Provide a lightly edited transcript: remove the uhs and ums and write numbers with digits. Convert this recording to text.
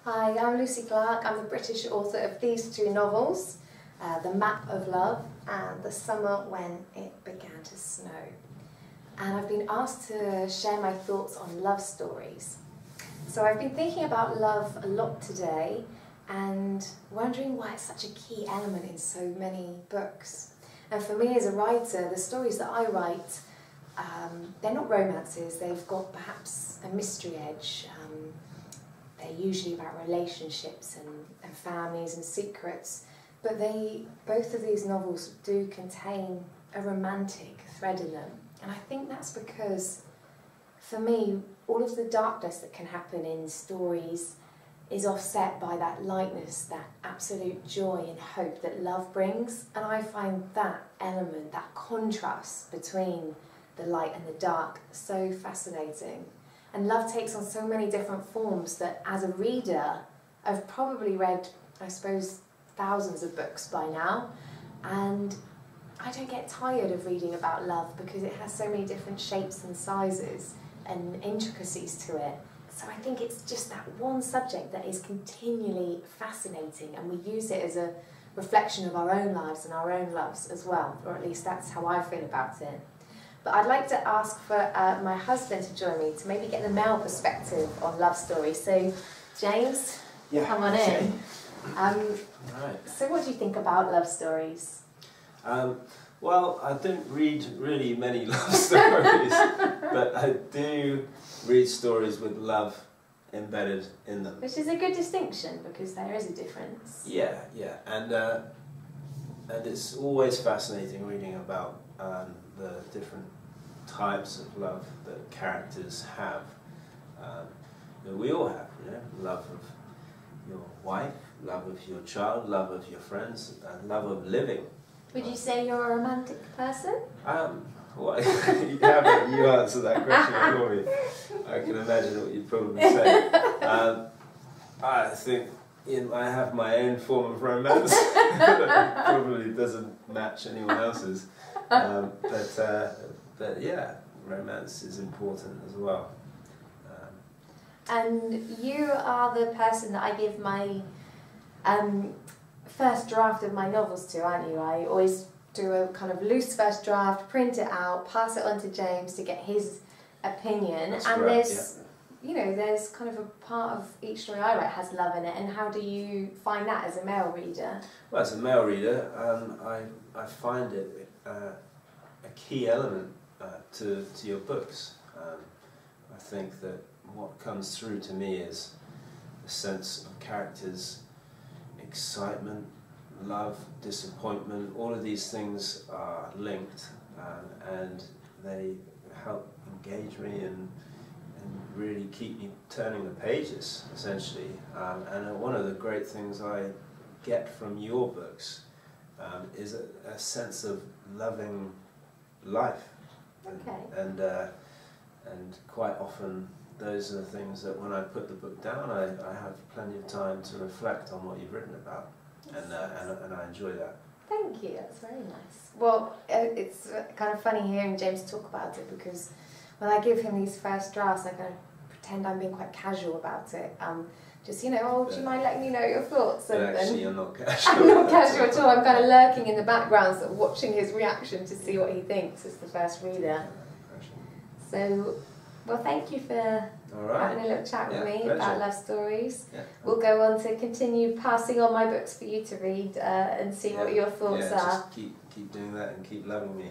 Hi, I'm Lucy Clarke. I'm the British author of these two novels, The Map of Love and The Summer When It Began to Snow. And I've been asked to share my thoughts on love stories. So I've been thinking about love a lot today and wondering why it's such a key element in so many books. And for me as a writer, the stories that I write, they're not romances, they've got perhaps a mystery edge. They're usually about relationships and families and secrets, but both of these novels do contain a romantic thread in them. And I think that's because, for me, all of the darkness that can happen in stories is offset by that lightness, that absolute joy and hope that love brings. And I find that element, that contrast between the light and the dark, so fascinating. And love takes on so many different forms that as a reader, I've probably read, I suppose, thousands of books by now. And I don't get tired of reading about love because it has so many different shapes and sizes and intricacies to it. So I think it's just that one subject that is continually fascinating, and we use it as a reflection of our own lives and our own loves as well, or at least that's how I feel about it. But I'd like to ask for my husband to join me to maybe get the male perspective on love stories. So, James, come on in. Right. So what do you think about love stories? Well, I don't read really many love stories, but I do read stories with love embedded in them. Which is a good distinction, because there is a difference. Yeah, and it's always fascinating reading about the different types of love that characters have. That we all have, love of your wife, love of your child, love of your friends, and love of living. Would you say you're a romantic person? Well, you answer that question for me. I can imagine what you'd probably say. I think I have my own form of romance that probably doesn't match anyone else's. But yeah, romance is important as well. And you are the person that I give my first draft of my novels to, aren't you? I always do a kind of loose first draft, print it out, pass it on to James to get his opinion. That's and correct, there's, there's kind of a part of each story I write has love in it. And how do you find that as a male reader? Well, as a male reader, I find it a key element to your books. I think that what comes through to me is a sense of characters, excitement, love, disappointment. All of these things are linked, and they help engage me and really keep me turning the pages, essentially. And one of the great things I get from your books is a sense of loving life. Okay. And quite often those are the things that when I put the book down, I have plenty of time to reflect on what you've written about, and I enjoy that. Thank you, that's very nice. Well, it's kind of funny hearing James talk about it, because when I give him these first drafts, I kind of pretend I'm being quite casual about it. Just, do you mind letting me know your thoughts? But actually, you're not casual. I'm not casual at all. I'm kind of lurking in the background, sort of watching his reaction to see what he thinks as the first reader. So, well, thank you for having a little chat with me about love stories. Yeah. We'll go on to continue passing on my books for you to read and see what your thoughts are. Just keep doing that and keep loving me.